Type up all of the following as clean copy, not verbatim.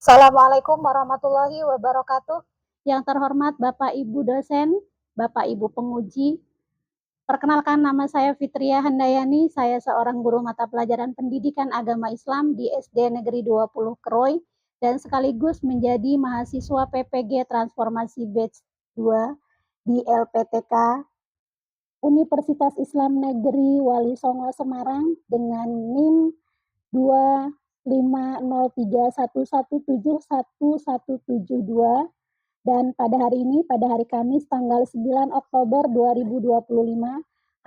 Assalamualaikum warahmatullahi wabarakatuh. Yang terhormat Bapak Ibu dosen, Bapak Ibu penguji, perkenalkan nama saya Fitria Handayani, saya seorang guru mata pelajaran pendidikan agama Islam di SD Negeri 20 Kroy dan sekaligus menjadi mahasiswa PPG Transformasi Batch 2 di LPTK Universitas Islam Negeri Wali Songo Semarang dengan NIM 25031171172 dan pada hari ini, pada hari Kamis tanggal 9 Oktober 2025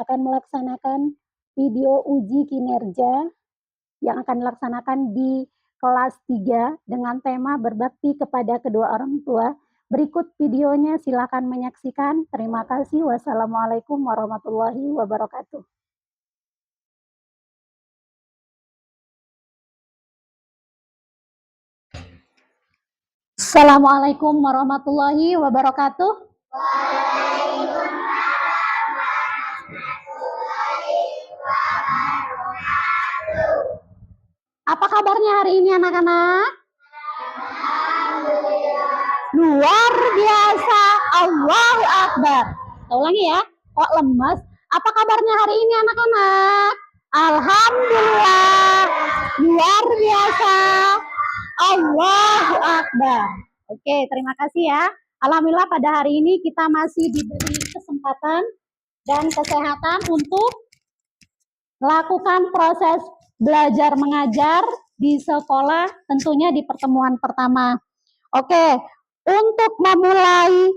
akan melaksanakan video uji kinerja yang akan dilaksanakan di kelas 3 dengan tema berbakti kepada kedua orang tua. Berikut videonya, silakan menyaksikan. Terima kasih. Wassalamualaikum warahmatullahi wabarakatuh. Assalamualaikum warahmatullahi wabarakatuh. Apa kabarnya hari ini anak-anak? Luar biasa. Allahu Akbar. Kita ulangi ya. Kok lemes? Apa kabarnya hari ini anak-anak? Alhamdulillah. Luar biasa. Allahu Akbar. Oke, terima kasih ya. Alhamdulillah pada hari ini kita masih diberi kesempatan dan kesehatan untuk melakukan proses belajar mengajar di sekolah, tentunya di pertemuan pertama. Oke, untuk memulai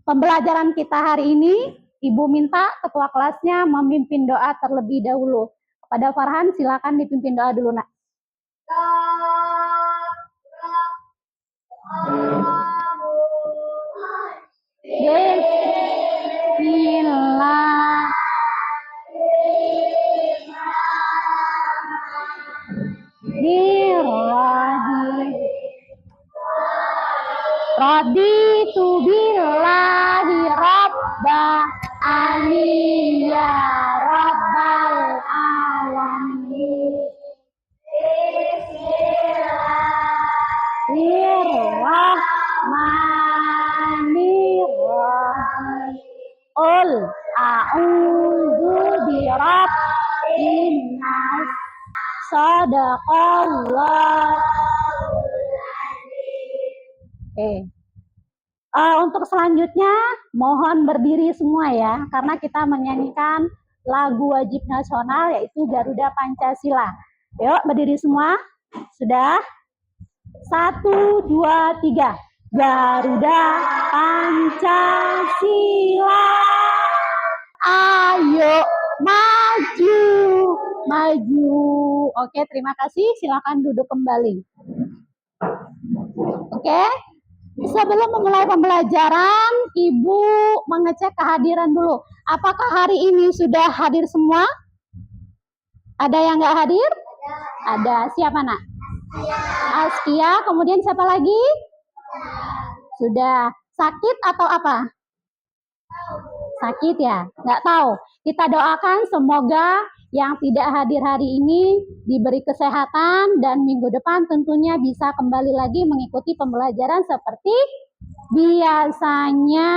pembelajaran kita hari ini, Ibu minta ketua kelasnya memimpin doa terlebih dahulu. Kepada Farhan, silakan dipimpin doa dulu, Nak. Bismillah. Raditu billahi rabba amin ya rabbal alamin. Bismillahirrahmanirrahim. Qul a'udzu birabbin nas. Sadaqallah. Untuk selanjutnya mohon berdiri semua ya, karena kita menyanyikan lagu wajib nasional yaitu Garuda Pancasila. Yuk berdiri semua. Sudah? 1, 2, 3. Garuda Pancasila. Ayo maju, maju. Oke, terima kasih. Silakan duduk kembali. Oke. Sebelum memulai pembelajaran, Ibu mengecek kehadiran dulu. Apakah hari ini sudah hadir semua? Ada yang nggak hadir? Ada. Siapa, Nak? Askia. Kemudian siapa lagi? Sudah. Sakit atau apa? Sakit ya? Nggak tahu. Kita doakan semoga yang tidak hadir hari ini diberi kesehatan dan minggu depan tentunya bisa kembali lagi mengikuti pembelajaran seperti biasanya.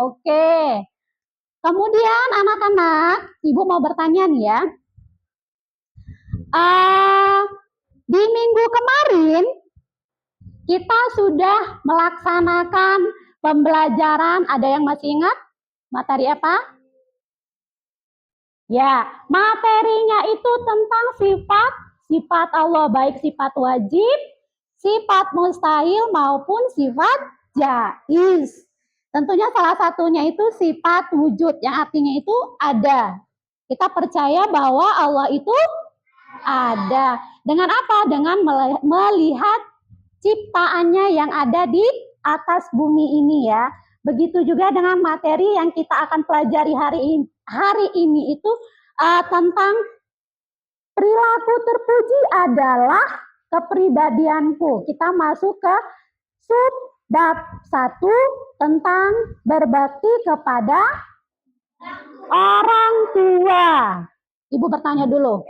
Oke. Kemudian anak-anak, Ibu mau bertanya nih ya. Di minggu kemarin kita sudah melaksanakan pembelajaran, ada yang masih ingat materi apa? Ya, materinya itu tentang sifat Allah, baik sifat wajib, sifat mustahil maupun sifat jaiz. Tentunya salah satunya itu sifat wujud, yang artinya itu ada. Kita percaya bahwa Allah itu ada. Dengan apa? Dengan melihat ciptaannya yang ada di atas bumi ini ya. Begitu juga dengan materi yang kita akan pelajari hari ini itu tentang perilaku terpuji adalah kepribadianku. Kita masuk ke subbab 1 tentang berbakti kepada orang tua. Ibu bertanya dulu.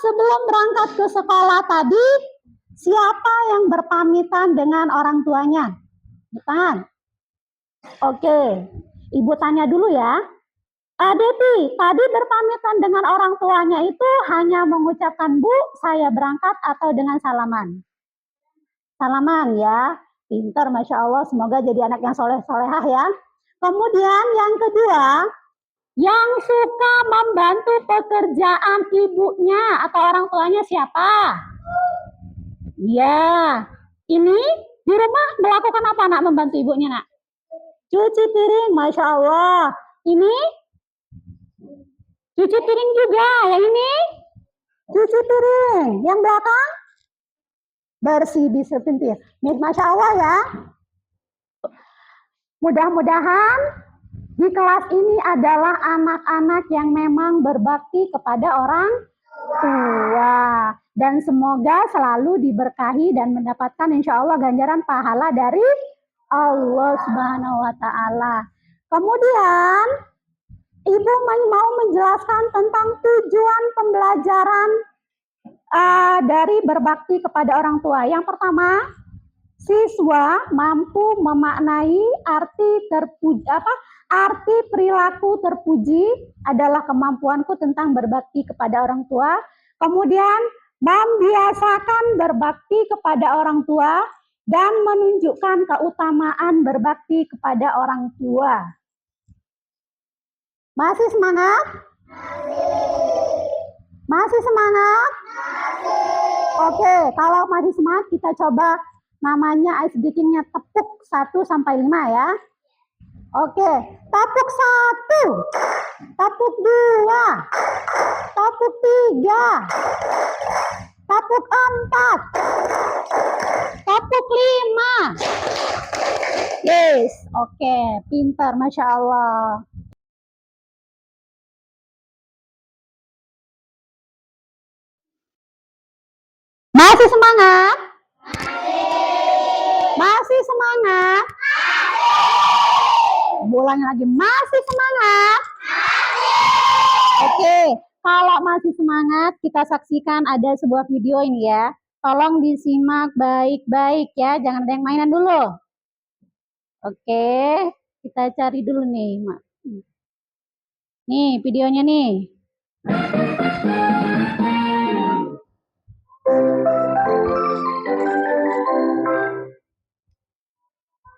Sebelum berangkat ke sekolah tadi, Siapa yang berpamitan dengan orang tuanya? Bukan. Oke, Ibu tanya dulu ya. Deti, tadi berpamitan dengan orang tuanya itu hanya mengucapkan Bu, saya berangkat atau dengan salaman? Salaman ya, pinter Masya Allah, semoga jadi anak yang soleh-solehah ya. Kemudian yang kedua, yang suka membantu pekerjaan ibunya atau orang tuanya siapa? Ya, ini di rumah melakukan apa nak membantu ibunya nak? Cuci piring, Masya Allah. Ini cuci piring juga. Yang ini cuci piring. Yang belakang bersih di sepentir. Masya Allah ya. Mudah-mudahan di kelas ini adalah anak-anak yang memang berbakti kepada orang tua. Dan semoga selalu diberkahi dan mendapatkan insya Allah ganjaran pahala dari Allah Subhanahu wa Ta'ala. Kemudian, Ibu mau menjelaskan tentang tujuan pembelajaran dari berbakti kepada orang tua. Yang pertama, siswa mampu memaknai arti perilaku terpuji adalah kemampuanku tentang berbakti kepada orang tua. Kemudian membiasakan berbakti kepada orang tua dan menunjukkan keutamaan berbakti kepada orang tua. Masih semangat? Masih semangat? Oke, kalau masih semangat kita coba namanya ice breakingnya tepuk 1-5 ya. Oke, tepuk 1, tepuk 2, tepuk 3, tepuk 4, tepuk 5. Yes, oke, pintar, Masya Allah. Masih semangat? Masih semangat? Bolanya lagi, masih semangat? Oke, kalau masih semangat, kita saksikan ada sebuah video ini ya. Tolong disimak baik-baik ya, jangan ada yang mainan dulu. Oke, kita cari dulu nih. Nih, videonya nih.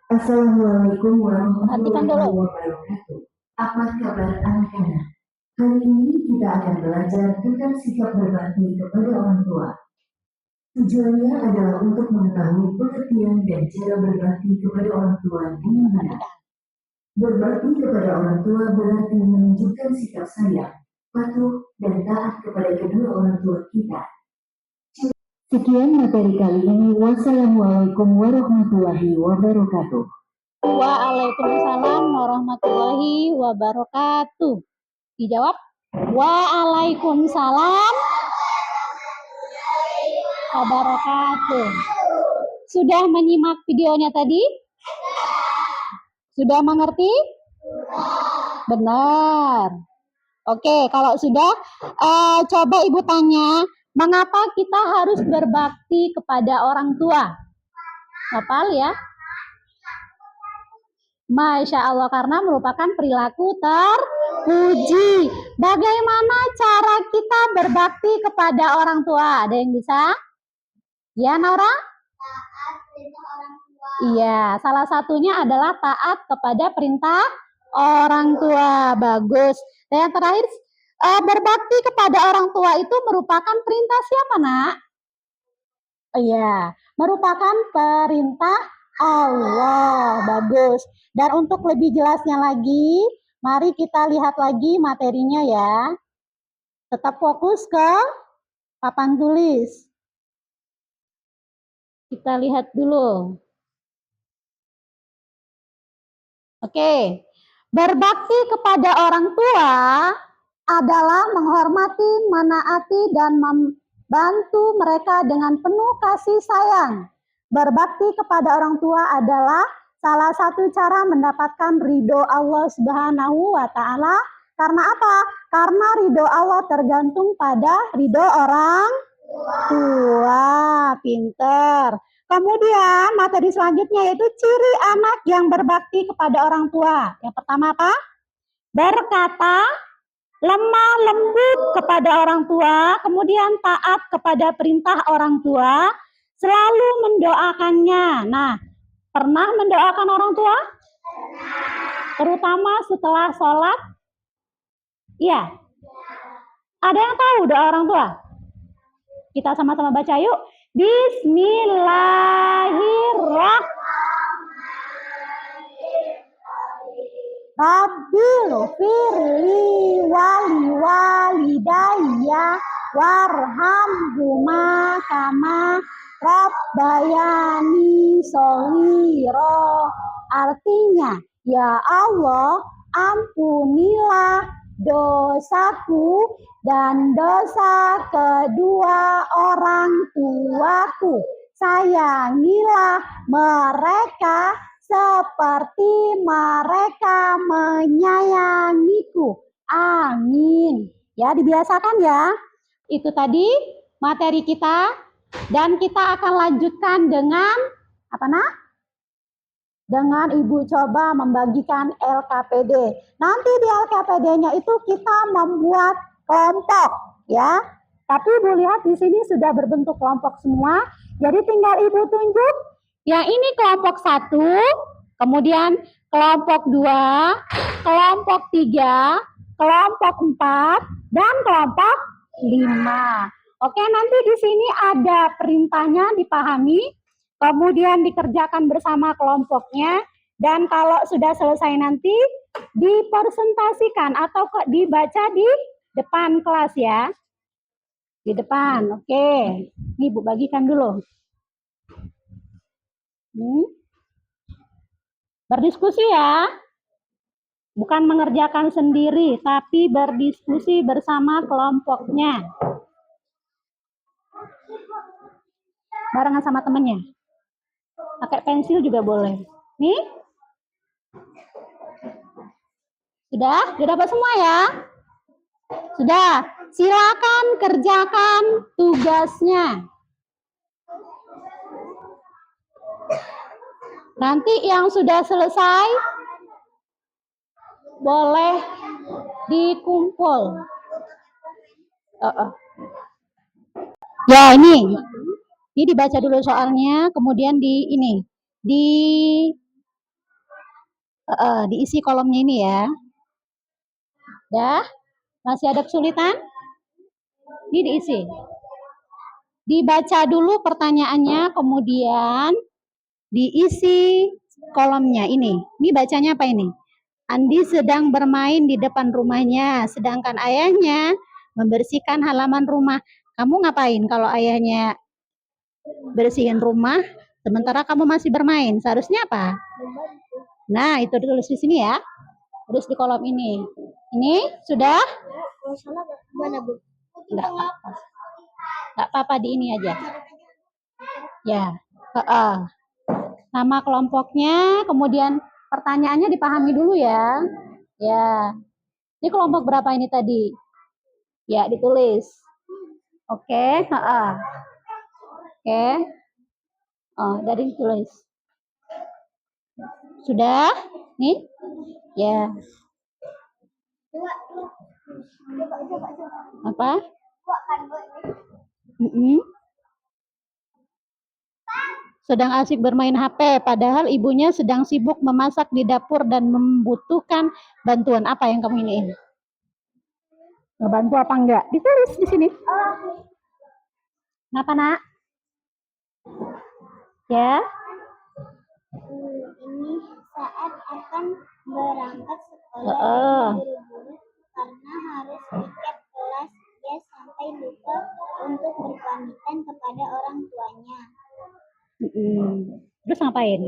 Assalamualaikum warahmatullahi wabarakatuh. Apa kabar anak-anak? Hari ini kita akan belajar tentang sikap berbakti kepada orang tua. Tujuannya adalah untuk mengetahui pengertian dan cara berbakti kepada orang tua dengan benar. Berbakti kepada orang tua berarti menunjukkan sikap sayang, patuh, dan taat kepada kedua orang tua kita. Sekian materi kali ini. Wassalamualaikum warahmatullahi wabarakatuh. Waalaikumsalam warahmatullahi wabarakatuh. Dijawab, waalaikumsalam wabarakatuh. Sudah menyimak videonya tadi? Sudah mengerti? Benar. Oke, kalau sudah, coba Ibu tanya, mengapa kita harus berbakti kepada orang tua? Hafal ya? Masya Allah, karena merupakan perilaku terpuji. Bagaimana cara kita berbakti kepada orang tua? Ada yang bisa? Ya, Naura? Taat perintah orang tua. Iya, salah satunya adalah taat kepada perintah orang tua. Bagus. Dan yang terakhir, berbakti kepada orang tua itu merupakan perintah siapa, nak? Iya, merupakan perintah Allah. Bagus. Dan untuk lebih jelasnya lagi, mari kita lihat lagi materinya ya. Tetap fokus ke papan tulis. Kita lihat dulu. Oke. Berbakti kepada orang tua adalah menghormati, menaati, dan membantu mereka dengan penuh kasih sayang. Berbakti kepada orang tua adalah salah satu cara mendapatkan ridho Allah Subhanahu wa Ta'ala. Karena apa? Karena ridho Allah tergantung pada ridho orang Tua, pinter. Kemudian materi selanjutnya yaitu ciri anak yang berbakti kepada orang tua. Yang pertama apa? Berkata, lemah lembut kepada orang tua, kemudian taat kepada perintah orang tua, selalu mendoakannya. Nah, pernah mendoakan orang tua? Terutama setelah sholat? Iya. Ada yang tahu doa orang tua? Kita sama-sama baca yuk. Bismillahirrahmanirrahim. Rabbil firli wali walidayya warhamhuma kama rabbayani shaghira. Artinya, ya Allah, ampunilah dosaku dan dosa kedua orang tuaku. Sayangilah mereka seperti mereka menyayangiku. Amin. Ya, dibiasakan ya. Itu tadi materi kita dan kita akan lanjutkan dengan apa nak? Dengan Ibu coba membagikan LKPD. Nanti di LKPD-nya itu kita membuat kelompok ya. Tapi Ibu lihat di sini sudah berbentuk kelompok semua. Jadi tinggal Ibu tunjuk yang ini kelompok 1, kemudian kelompok 2, kelompok 3, kelompok 4, dan kelompok 5. Oke, nanti di sini ada perintahnya dipahami, kemudian dikerjakan bersama kelompoknya, dan kalau sudah selesai nanti dipresentasikan atau dibaca di depan kelas ya. Di depan, oke. Ini Bu bagikan dulu. Berdiskusi ya, bukan mengerjakan sendiri, tapi berdiskusi bersama kelompoknya. Barengan sama temennya. Pakai pensil juga boleh. Nih. Sudah dapat semua ya? Sudah. Silakan kerjakan tugasnya. Nanti yang sudah selesai boleh dikumpul. Ya ini dibaca dulu soalnya, kemudian diisi kolomnya ini ya. Dah, masih ada kesulitan? Ini diisi. Dibaca dulu pertanyaannya, kemudian diisi kolomnya ini. Ini bacanya apa ini? Andi sedang bermain di depan rumahnya, sedangkan ayahnya membersihkan halaman rumah. Kamu ngapain kalau ayahnya bersihin rumah, sementara kamu masih bermain? Seharusnya apa? Nah, itu ditulis di sini ya. Terus di kolom ini. Ini sudah? Mana, Bu? Enggak apa-apa. Enggak apa-apa, di ini aja. Ya. Nama kelompoknya, kemudian pertanyaannya dipahami dulu ya. Ya. Ini kelompok berapa ini tadi? Ya, ditulis. Oke, Oke. Oh, dari ditulis. Sudah? Nih? Ya. Apa? Sedang asik bermain HP, padahal ibunya sedang sibuk memasak di dapur dan membutuhkan bantuan. Apa yang kamu iniin? Ngebantu apa enggak? Ditulis di sini. Kenapa, Nak? Ya. Ini saat akan berangkat sekolah buru-buru karena harus tiket kelas, dia sampai lupa untuk berpamitan kepada orang tuanya. Terus ngapain?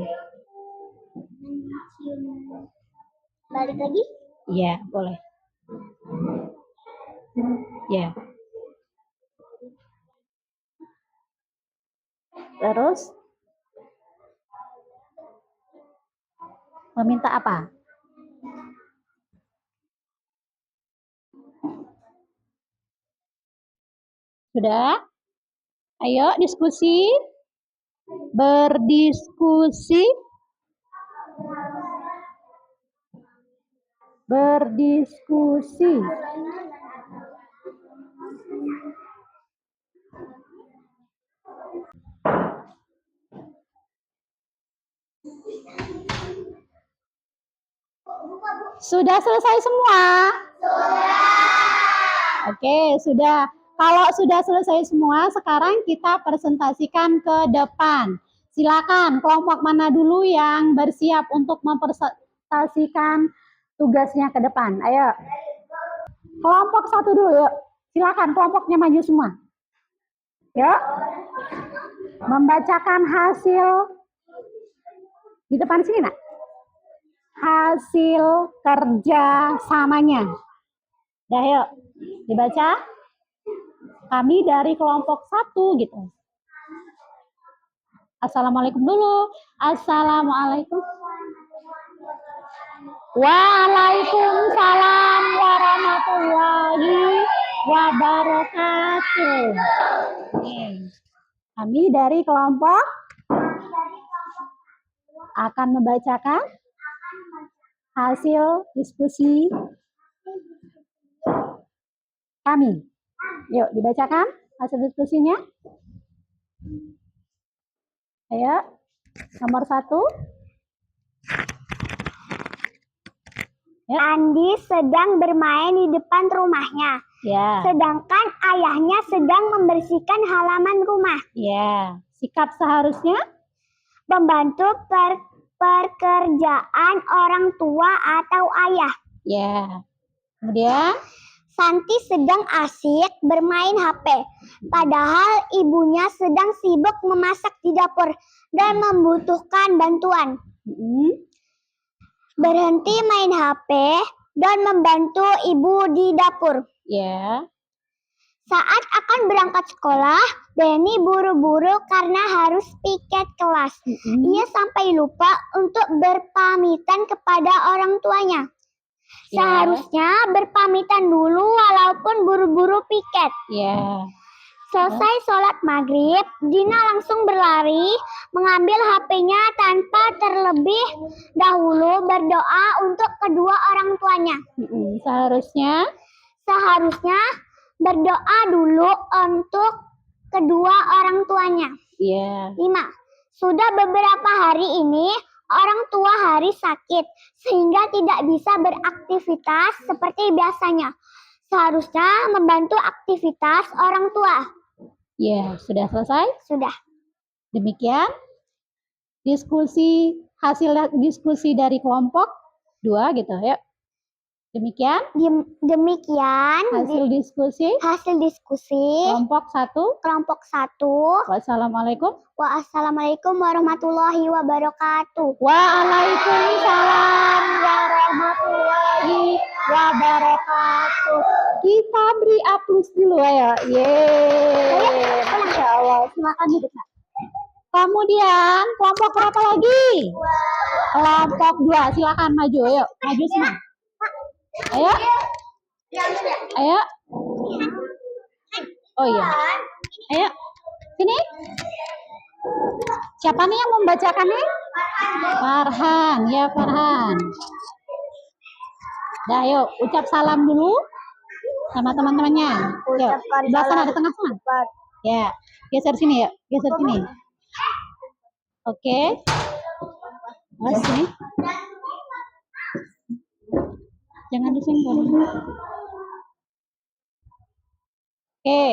Mencium. Balik lagi? Iya, boleh. Ya. Terus meminta apa? Sudah? Ayo diskusi. Berdiskusi. Berdiskusi. Sudah selesai semua? Oke, sudah. Kalau sudah selesai semua, sekarang kita presentasikan ke depan. Silakan, kelompok mana dulu yang bersiap untuk mempresentasikan tugasnya ke depan? Ayo. Kelompok satu dulu, yuk. Silakan, kelompoknya maju semua. Yuk. Membacakan hasil di depan sini, nak. Hasil kerja samanya. Dah, yuk. Dibaca. Kami dari kelompok 1 gitu. Assalamualaikum dulu. Assalamualaikum. Waalaikumsalam warahmatullahi wabarakatuh. Kami dari kelompok akan membacakan hasil diskusi kami. Yuk, dibacakan hasil diskusinya. Ayo, nomor 1. Ya. Andi sedang bermain di depan rumahnya. Ya. Sedangkan ayahnya sedang membersihkan halaman rumah. Ya. Sikap seharusnya Membantu pekerjaan orang tua atau ayah. ya. Kemudian Santi sedang asyik bermain HP. Padahal ibunya sedang sibuk memasak di dapur dan membutuhkan bantuan. Berhenti main HP dan membantu ibu di dapur. ya. Saat akan berangkat sekolah, Benny buru-buru karena harus piket kelas. Ia sampai lupa untuk berpamitan kepada orang tuanya. Ya. Seharusnya berpamitan dulu walaupun buru-buru piket. Ya. Selesai sholat maghrib, Dina langsung berlari mengambil HP-nya tanpa terlebih dahulu berdoa untuk kedua orang tuanya. Seharusnya berdoa dulu untuk kedua orang tuanya. Ya. 5. Sudah beberapa hari ini orang tua Haris sakit sehingga tidak bisa beraktivitas seperti biasanya. Seharusnya membantu aktivitas orang tua. Ya, sudah selesai? Sudah. Demikian hasil diskusi dari kelompok 2 gitu ya. Demikian hasil diskusi kelompok 1. Wassalamualaikum warahmatullahi wabarakatuh. Waalaikumsalam warahmatullahi wabarakatuh. Kita beri aplaus dulu ya. Yeay. Masya Allah. Silakan duduk. Kemudian kelompok berapa lagi? Kelompok 2. Silakan maju. Ayo, maju semua. Ayo. Ayo. Oh iya. Ayo. Sini. Siapa nih yang membacakan nih? Farhan. Ya, Farhan. Dah, yuk ucap salam dulu sama teman-temannya. Yuk, sebelah sana, di tengah sana. Ya, geser sini ya, geser sini. Oke. Sini. Jangan disenggol. Oke.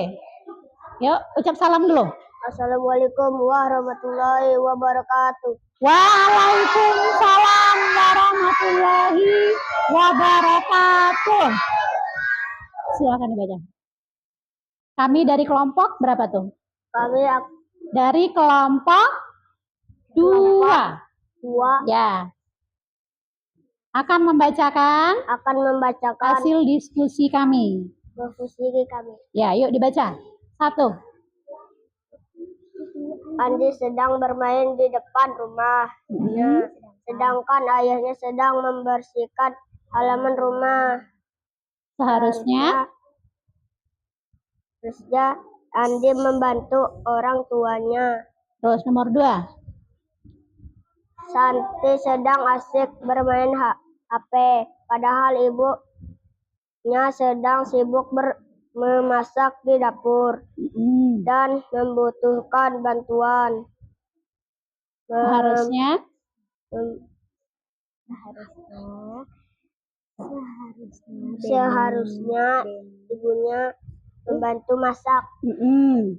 Yuk, ucap salam dulu. Assalamualaikum warahmatullahi wabarakatuh. Waalaikumsalam warahmatullahi wabarakatuh. Silakan dibaca. Kami dari kelompok berapa tuh? Kami dari kelompok 2. Ya. Akan membacakan hasil diskusi kami. Ya, yuk dibaca. 1. Andi sedang bermain di depan rumah. Sedangkan ayahnya sedang membersihkan halaman rumah. Seharusnya Andi membantu orang tuanya. Terus nomor 2. Santi sedang asik bermain HP, padahal ibunya sedang sibuk memasak di dapur dan membutuhkan bantuan. Seharusnya ibunya membantu masak. 3.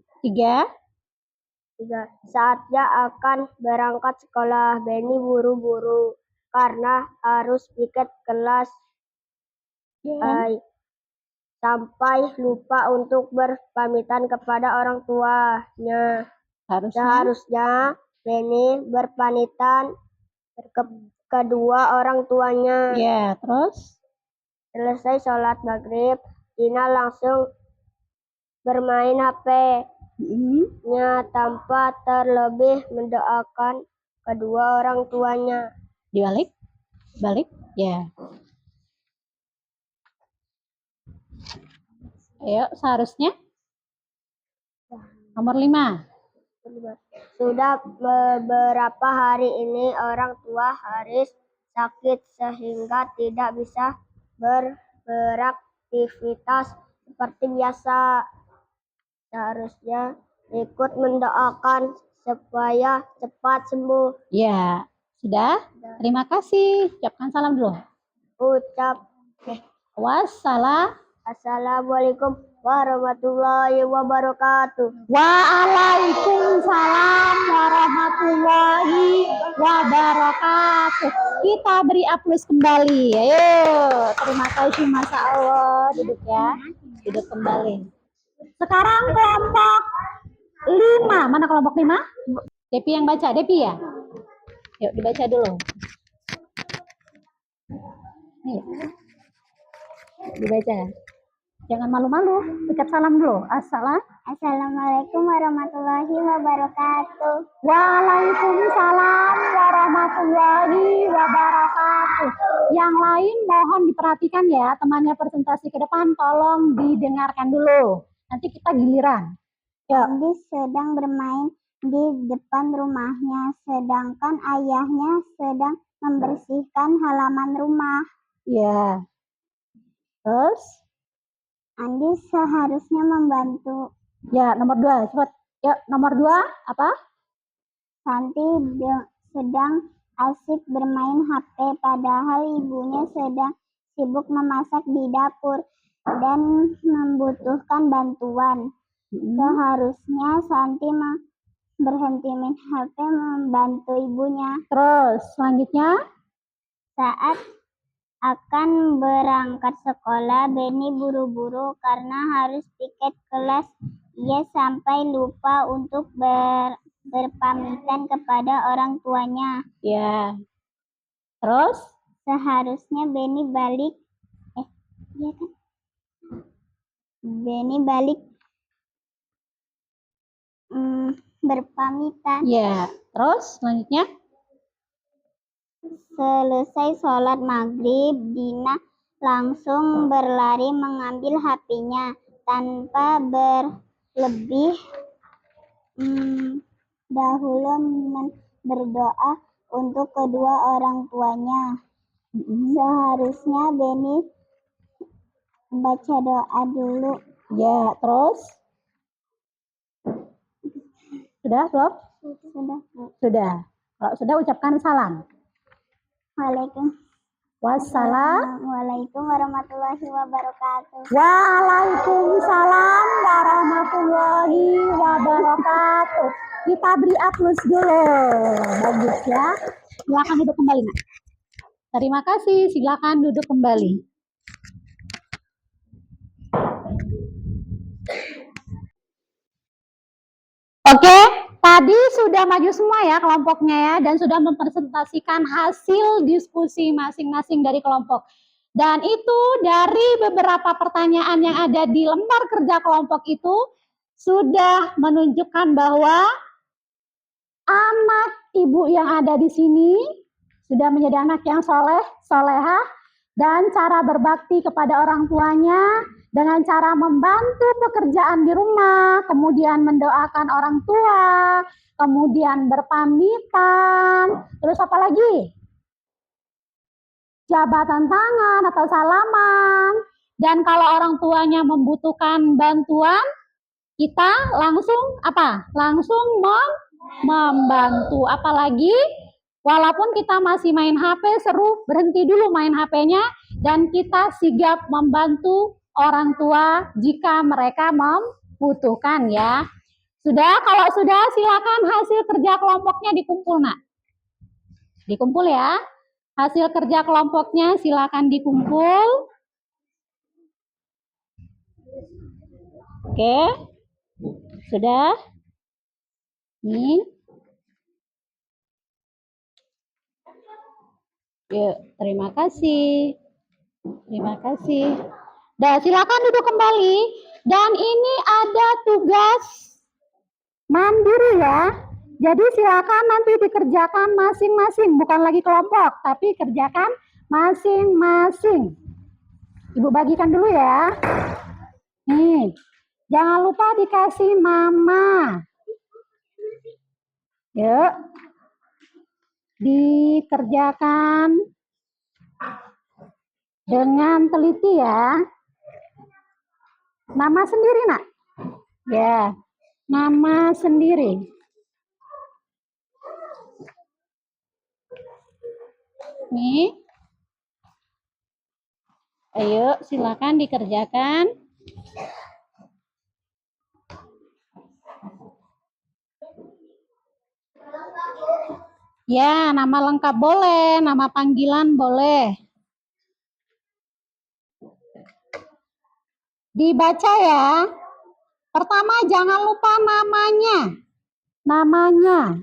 Saat dia akan berangkat sekolah, Benny buru-buru karena harus piket kelas. Sampai lupa untuk berpamitan kepada orang tuanya. Seharusnya Benny berpamitan ke kedua orang tuanya. Ya, terus Selesai sholat maghrib, Dina langsung bermain HP. Nya tanpa terlebih mendoakan kedua orang tuanya. balik ya. Ayo, seharusnya nomor 5. Sudah beberapa hari ini orang tua Haris sakit sehingga tidak bisa beraktivitas seperti biasa. Seharusnya ikut mendoakan supaya cepat sembuh. Ya, sudah. Terima kasih. Ucapkan salam dulu. Assalamualaikum warahmatullahi wabarakatuh. Waalaikumsalam warahmatullahi wabarakatuh. Kita beri aplaus kembali. Ayo, terima kasih, Masya Allah. Duduk ya, duduk kembali. Sekarang kelompok 5. Mana kelompok 5? Depi yang baca, Depi ya? Yuk dibaca dulu. Nih. Dibaca. Jangan malu-malu. Ucap salam dulu. Assalamualaikum warahmatullahi wabarakatuh. Waalaikumsalam warahmatullahi wabarakatuh. Yang lain mohon diperhatikan ya. Temannya presentasi ke depan tolong didengarkan dulu. Nanti kita giliran. Andi sedang bermain di depan rumahnya, sedangkan ayahnya sedang membersihkan halaman rumah. Ya. Terus? Andi seharusnya membantu. Ya, nomor 2. Cepat. Ya, nomor 2 apa? Santi sedang asik bermain HP, padahal ibunya sedang sibuk memasak di dapur dan membutuhkan bantuan. Seharusnya Santi berhenti main HP membantu ibunya. Terus selanjutnya, saat akan berangkat sekolah, Benny buru-buru karena harus piket kelas. Ia sampai lupa untuk berpamitan kepada orang tuanya. Ya. Terus seharusnya Benny balik. Benny balik berpamitan. Ya, terus selanjutnya. Selesai sholat maghrib, Dina langsung berlari mengambil HP-nya tanpa berlebih dahulu berdoa untuk kedua orang tuanya. Seharusnya Benny baca doa dulu. Ya, terus? Sudah, belum? Sudah. Kalau sudah ucapkan salam. Waalaikumsalam warahmatullahi wabarakatuh. Waalaikumsalam warahmatullahi wabarakatuh. Kita beri aplaus dulu. Bagus ya. Silakan duduk kembali, Nak. Terima kasih. Silakan duduk kembali. Oke, tadi sudah maju semua ya kelompoknya ya, dan sudah mempresentasikan hasil diskusi masing-masing dari kelompok. Dan itu dari beberapa pertanyaan yang ada di lembar kerja kelompok itu sudah menunjukkan bahwa anak ibu yang ada di sini sudah menjadi anak yang soleh, solehah, dan cara berbakti kepada orang tuanya dengan cara membantu pekerjaan di rumah, kemudian mendoakan orang tua, kemudian berpamitan, terus apa lagi? Jabatan tangan atau salaman. Dan kalau orang tuanya membutuhkan bantuan, kita langsung apa? Langsung membantu. Apalagi walaupun kita masih main HP, seru berhenti dulu main HP-nya dan kita sigap membantu orang tua jika mereka membutuhkan ya. Sudah, kalau sudah silakan hasil kerja kelompoknya dikumpul, Nak. Dikumpul ya. Hasil kerja kelompoknya silakan dikumpul. Oke. Sudah? Nih. Yuk, terima kasih. Terima kasih. Dan silakan duduk kembali. Dan ini ada tugas mandiri ya. Jadi silakan nanti dikerjakan masing-masing, bukan lagi kelompok, tapi kerjakan masing-masing. Ibu bagikan dulu ya. Nih, jangan lupa dikasih nama. Yuk, dikerjakan dengan teliti ya. Nama sendiri, Nak. Ya, nama sendiri. Nih. Ayo, silakan dikerjakan. Ya, nama lengkap boleh, nama panggilan boleh. Dibaca ya. Pertama, jangan lupa namanya. Namanya.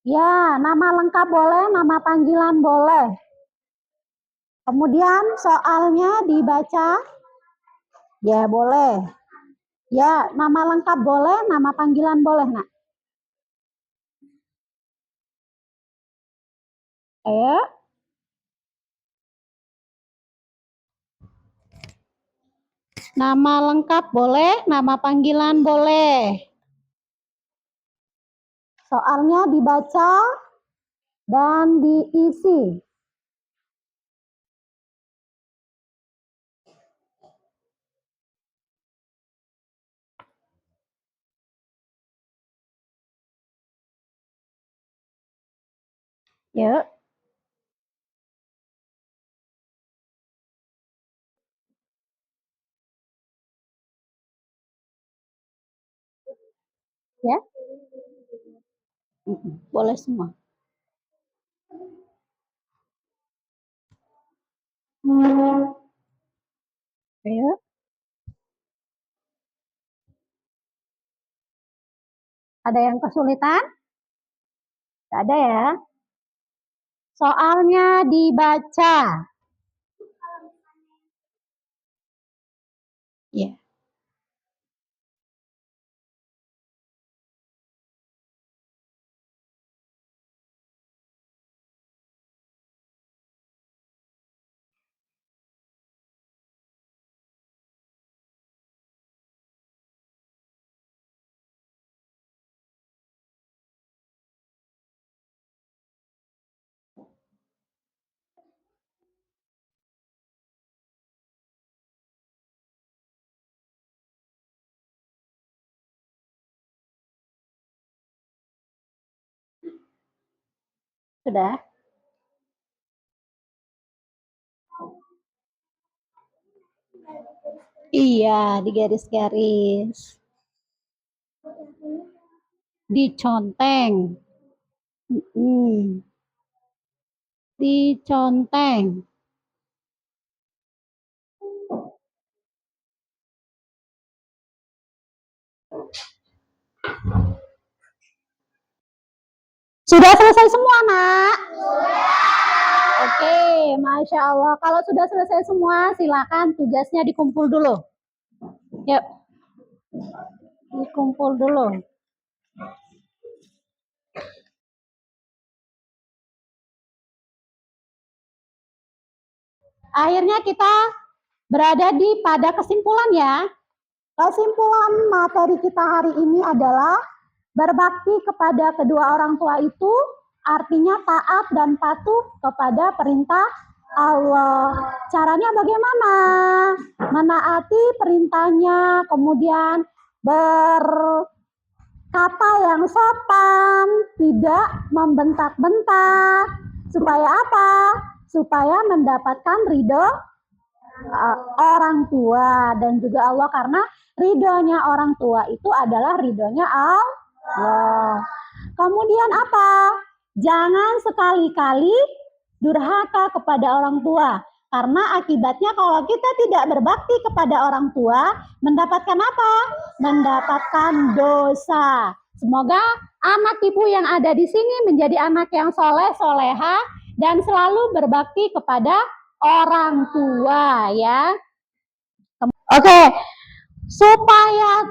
Ya, nama lengkap boleh, nama panggilan boleh. Kemudian soalnya dibaca. Ya, boleh. Ya, nama lengkap boleh, nama panggilan boleh, Nak. Ayo. Nama lengkap boleh, nama panggilan boleh. Soalnya dibaca dan diisi. Yuk. Ya. Boleh semua. Ayo. Ada yang kesulitan? Tidak ada ya. Soalnya dibaca. Ya. Sudah? Iya, digaris-garis. Diconteng. Diconteng. Sudah selesai semua, Nak? Oke, Masya Allah. Kalau sudah selesai semua, silakan tugasnya dikumpul dulu. Yuk. Dikumpul dulu. Akhirnya kita berada pada kesimpulan ya. Kesimpulan materi kita hari ini adalah berbakti kepada kedua orang tua itu artinya taat dan patuh kepada perintah Allah. Caranya bagaimana? Menaati perintahnya, kemudian berkata yang sopan, tidak membentak-bentak. Supaya apa? Supaya mendapatkan ridho orang tua dan juga Allah, karena ridhonya orang tua itu adalah ridhonya Allah. Kemudian apa? Jangan sekali-kali durhaka kepada orang tua, karena akibatnya kalau kita tidak berbakti kepada orang tua, mendapatkan apa? Mendapatkan dosa. Semoga anak ibu yang ada di sini menjadi anak yang soleh, soleha, dan selalu berbakti kepada orang tua ya. Oke, supaya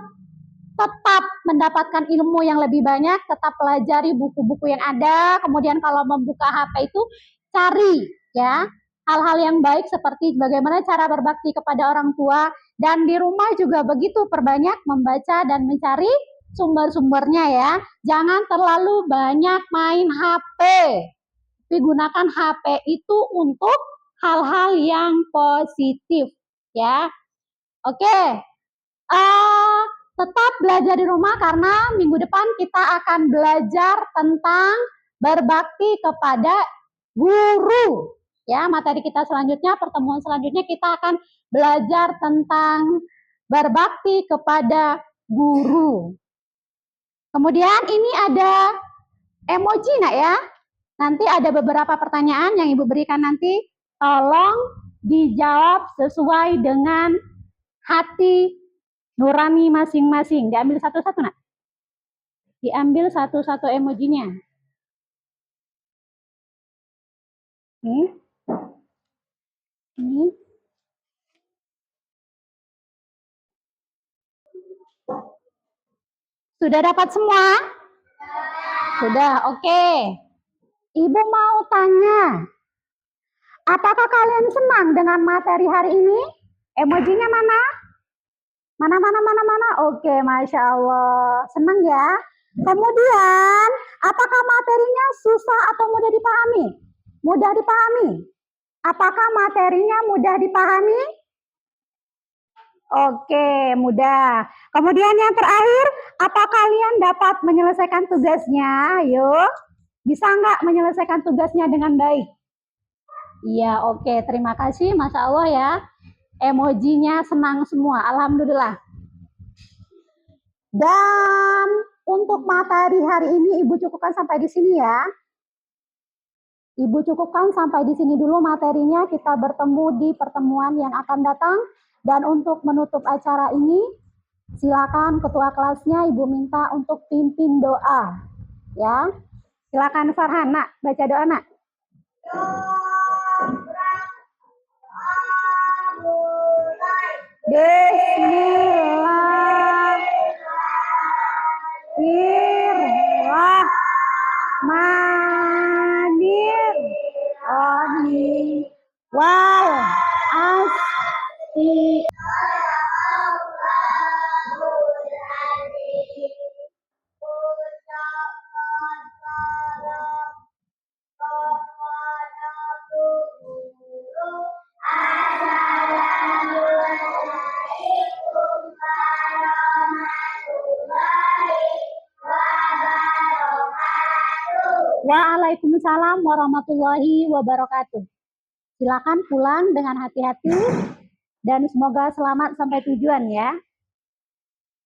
tetap mendapatkan ilmu yang lebih banyak, tetap pelajari buku-buku yang ada. Kemudian kalau membuka HP itu cari ya hal-hal yang baik seperti bagaimana cara berbakti kepada orang tua, dan di rumah juga begitu, perbanyak membaca dan mencari sumber-sumbernya ya. Jangan terlalu banyak main HP. Tapi gunakan HP itu untuk hal-hal yang positif ya. Oke. Tetap belajar di rumah karena minggu depan kita akan belajar tentang berbakti kepada guru. Ya, materi kita selanjutnya, pertemuan selanjutnya kita akan belajar tentang berbakti kepada guru. Kemudian ini ada emoji nak ya. Nanti ada beberapa pertanyaan yang Ibu berikan nanti. Tolong dijawab sesuai dengan hati nurani masing-masing. Diambil satu-satu nak. Diambil satu-satu emojinya. Ini. Sudah dapat semua? Sudah, oke. Ibu mau tanya, apakah kalian senang dengan materi hari ini? Emojinya mana? Mana? Oke, Masya Allah. Senang ya? Kemudian, apakah materinya susah atau mudah dipahami? Mudah dipahami. Apakah materinya mudah dipahami? Oke, mudah. Kemudian yang terakhir, apa kalian dapat menyelesaikan tugasnya? Ayo, bisa nggak menyelesaikan tugasnya dengan baik? Iya, oke. Terima kasih, Masya Allah ya. Emojinya senang semua, alhamdulillah. Dan untuk materi hari ini Ibu cukupkan sampai di sini ya. Ibu cukupkan sampai di sini dulu materinya, kita bertemu di pertemuan yang akan datang. Dan untuk menutup acara ini, silakan ketua kelasnya Ibu minta untuk pimpin doa. Ya, silakan Farhan, nak, baca doa nak. Bismillahirrahmanirrahim. Wal asri. Waalaikumsalam warahmatullahi wabarakatuh. Silakan pulang dengan hati-hati dan semoga selamat sampai tujuan ya.